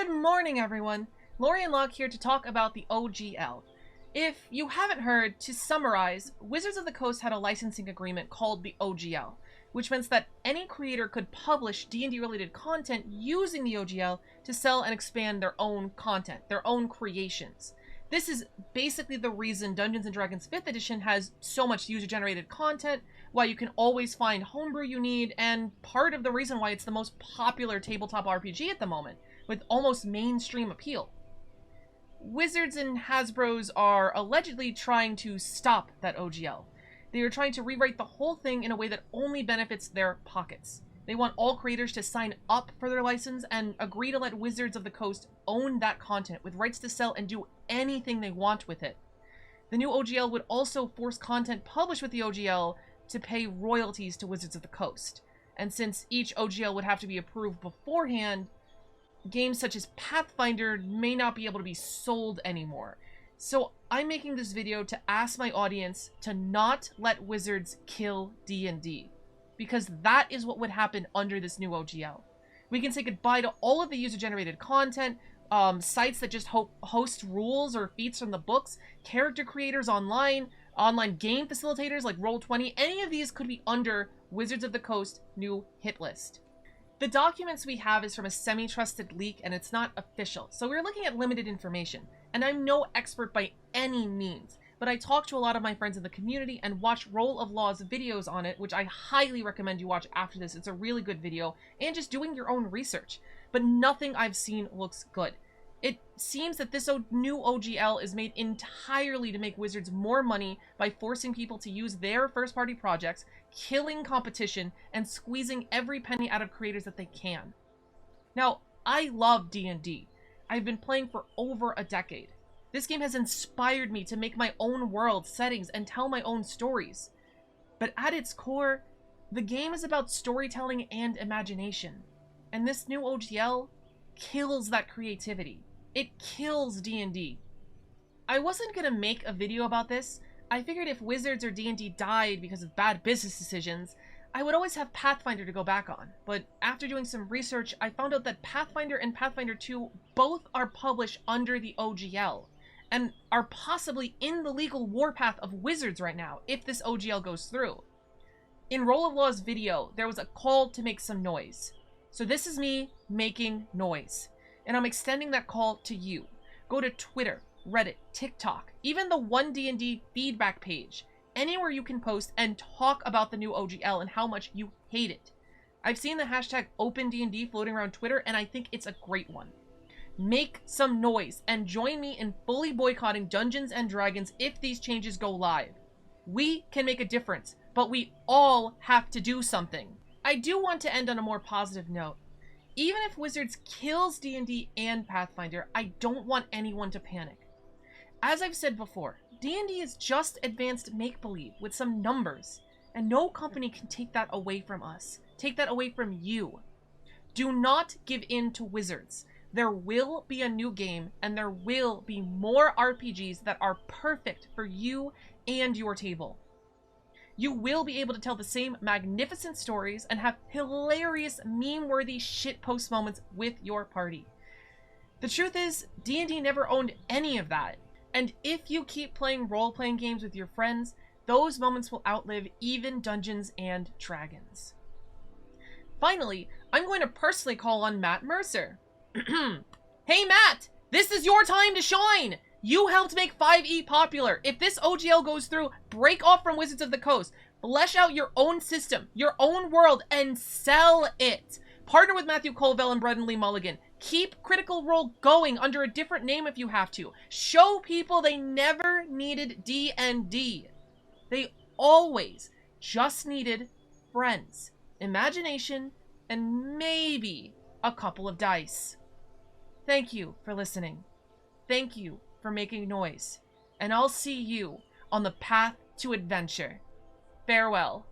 Good morning, everyone. Lorian here to talk about the OGL. If you haven't heard, to summarize, Wizards of the Coast had a licensing agreement called the OGL, which meant that any creator could publish D&D related content using the OGL to sell and expand their own content, their own creations. This is basically the reason Dungeons & Dragons 5th edition has so much user-generated content, why you can always find homebrew you need, and part of the reason why it's the most popular tabletop RPG at the moment, with almost mainstream appeal. Wizards and Hasbro's are allegedly trying to stop that OGL. They are trying to rewrite the whole thing in a way that only benefits their pockets. They want all creators to sign up for their license and agree to let Wizards of the Coast own that content with rights to sell and do anything they want with it. The new OGL would also force content published with the OGL to pay royalties to Wizards of the Coast. And since each OGL would have to be approved beforehand, games such as Pathfinder may not be able to be sold anymore. So I'm making this video to ask my audience to not let Wizards kill D&D, because that is what would happen under this new OGL. We can say goodbye to all of the user-generated content, sites that just host rules or feats from the books, character creators online game facilitators like Roll20. Any of these could be under Wizards of the Coast new hit list. The documents we have is from a semi-trusted leak and it's not official, so we're looking at limited information. And I'm no expert by any means, but I talk to a lot of my friends in the community and watch Roll of Law's videos on it, which I highly recommend you watch after this. It's a really good video, and just doing your own research. But nothing I've seen looks good. It seems that this new OGL is made entirely to make Wizards more money by forcing people to use their first-party projects, killing competition, and squeezing every penny out of creators that they can. Now, I love D&D. I've been playing for over a decade. This game has inspired me to make my own world, settings, and tell my own stories. But at its core, the game is about storytelling and imagination. And this new OGL kills that creativity. It kills D&D. I wasn't gonna make a video about this. I figured if Wizards or D&D died because of bad business decisions, I would always have Pathfinder to go back on. But after doing some research, I found out that Pathfinder and Pathfinder 2 both are published under the OGL, and are possibly in the legal warpath of Wizards right now if this OGL goes through. In Roll of Law's video, there was a call to make some noise. So this is me making noise. And I'm extending that call to you. Go to Twitter, Reddit, TikTok, even the 1D&D feedback page. Anywhere you can post and talk about the new OGL and how much you hate it. I've seen the hashtag OpenDND floating around Twitter, and I think it's a great one. Make some noise and join me in fully boycotting Dungeons & Dragons if these changes go live. We can make a difference, but we all have to do something. I do want to end on a more positive note. Even if Wizards kills D&D and Pathfinder, I don't want anyone to panic. As I've said before, D&D is just advanced make-believe with some numbers, and no company can take that away from us. Take that away from you. Do not give in to Wizards. There will be a new game, and there will be more RPGs that are perfect for you and your table. You will be able to tell the same magnificent stories and have hilarious, meme-worthy shitpost moments with your party. The truth is, D&D never owned any of that. And if you keep playing role-playing games with your friends, those moments will outlive even Dungeons and Dragons. Finally, I'm going to personally call on Matt Mercer. Hey Matt, this is your time to shine! You helped make 5e popular. If this OGL goes through, break off from Wizards of the Coast. Flesh out your own system, your own world, and sell it. Partner with Matthew Colville and Brendan Lee Mulligan. Keep Critical Role going under a different name if you have to. Show people they never needed D&D. They always just needed friends, imagination, and maybe a couple of dice. Thank you for listening. Thank you for making noise. And I'll see you on the path to adventure. Farewell.